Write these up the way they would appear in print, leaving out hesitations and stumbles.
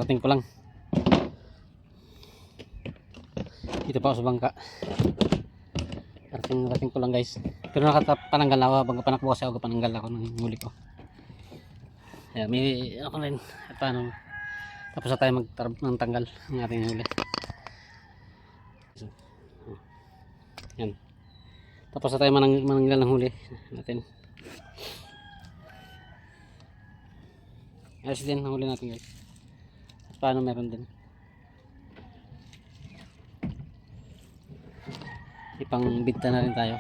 Karating ko lang. Dito pa ako sa bangka. Karating ko lang guys. Pero pananggal ako. Bago panakbo kasi ako, pananggal ako ng huli ko. Kaya may ako rin. At paano. Tapos na tayo magtanggal ng ating huli. So, yan. Tapos na tayo mananggal ng huli natin. Ayos din ang huli natin guys. At paano meron din. Ipang bigta na rin tayo.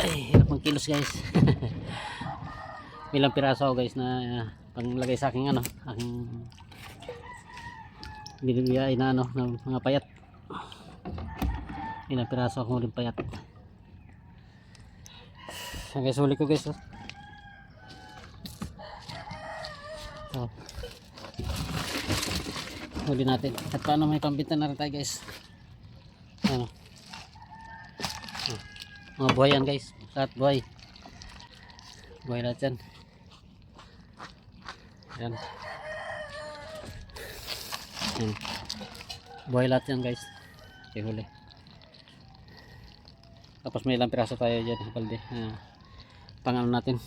Ay, hirap ng kilos guys. Ilang piraso ako guys na panglagay sa aking aking binibiyay na ng mga payat. Ilang piraso akong huling payat. Yan guys, huli ko guys. Oh. Huli natin. At paano may pambinta na rin tayo guys. Ano? Mga buhay yan guys. Lahat buhay. Buhay lahat yan. Yan. Yan. Buhay lahat yan guys. Okay, huli. Tapos may ilang piraso tayo dyan. Balde. Pang ano natin.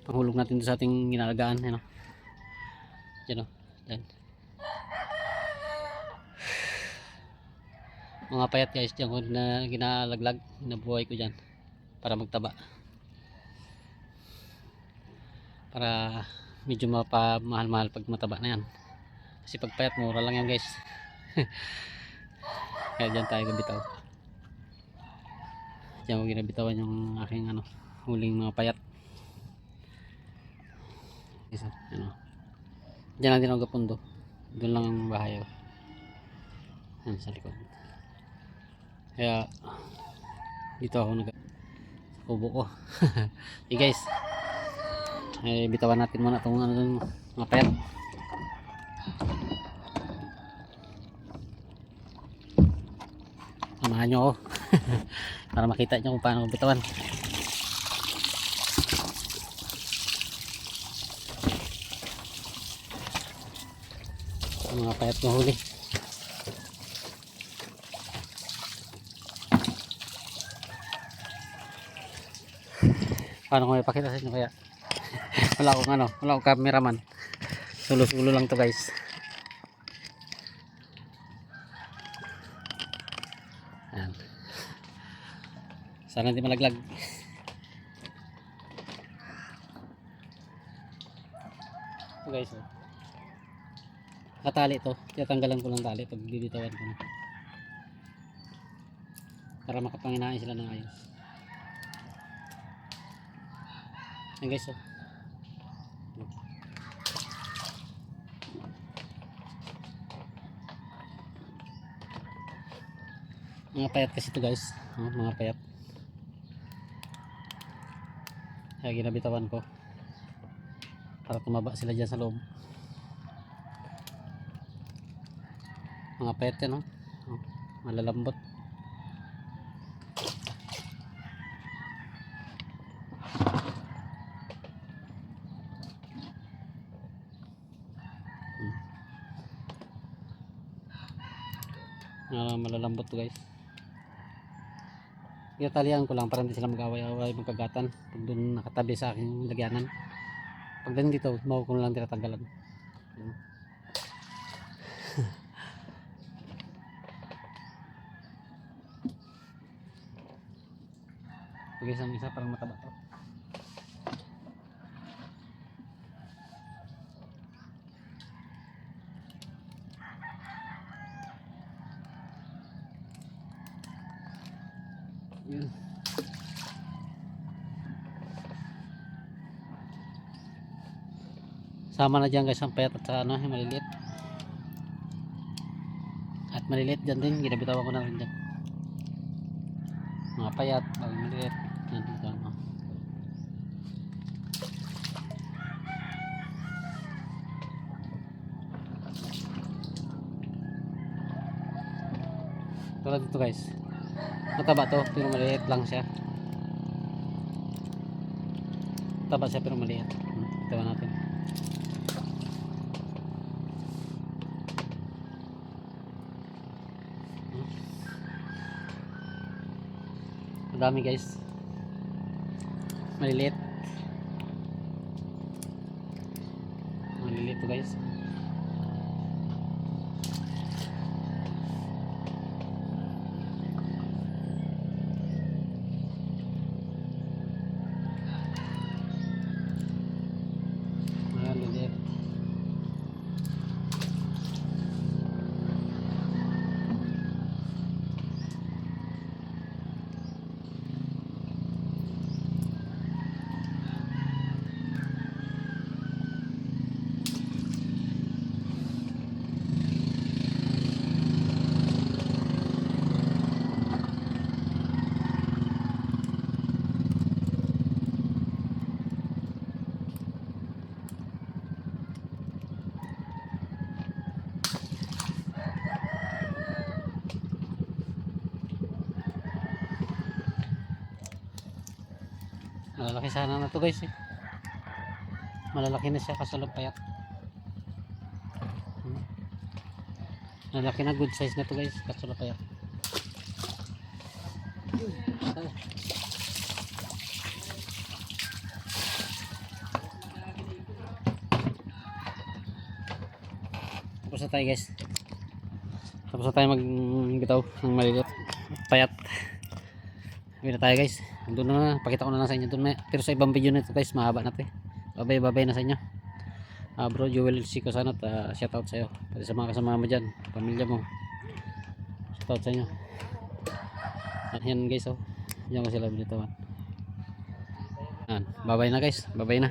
Panghulog natin sa ating ginalagaan. Yan o. Yan o. Yan. Mga payat guys. Diyan ko na ginalaglag. Nabuhay ko dyan. Para magtaba. Para medyo mapamahal-mahal pag mataba na yan. Kasi pag payat mura lang yan guys. Kaya dyan tayo gabitaw. Diyan ko ginabitawan yung aking huling mga payat. Isa, diyan lang din ako gapundo. Doon lang ang bahay. Yan sa likod. Kaya dito ako kubo ko. Okay guys. Ay bitawan natin muna itong mga payat. Samahan nyo ako. Para makita nyo kung paano ko bitawan. Mga payat na huli. Paano ko ipakita sa inyo kaya? Wala akong cameraman. Sulo-sulo lang to guys. Ayan. Sana hindi malaglag. Ito guys. Tali to. Tinatanggalan ko lang tali pag bibitawan ko na. Para makapanginain sila ng ayos. Ayan guys. Mga payat kasi ito guys. Mga payat. Kaya ginabitawan ko. Para tumaba sila dyan sa loob. Mga payat yan malalambot. Malalambot to guys. Italian ko lang para hindi sila mag-away-away magkagatan pag doon nakatabi sa aking lagyanan. Pag doon dito ko lang tinatanggalan. Pag isang isa parang mataba to. Yun. Sama na dyan guys ang payat at sa yung maliliit. At maliliit dyan din, ginabitawan ko na rin dyan. Mga payat, maliliit. Yan, ito tulad dito guys. Mataba to pero maliit lang siya. Mataba siya pero maliit. Ito natin. Madami guys. Maliliit. Maliliit to guys. Maliliit. Malalaki sana na to guys eh. Malalaki na siya kaso lang payat. Malalaki na, good size na to guys kaso lang payat. Tapos na tayo guys. Tapos na tayo magbitaw ng maliliit. Payat. Uwi na tayo guys. Doon na, pakita ko na lang sa inyo doon. Pero sa ibang video nito guys, mahaba na ito eh. Babay na sa inyo. Bro, Joel C. Cosanot, shout out sa iyo. Pati sa mga kasama mo dyan, pamilya mo. Shout out sa inyo. Yan guys, oh. Diyan ko sila binitawan. Babay na guys, babay na.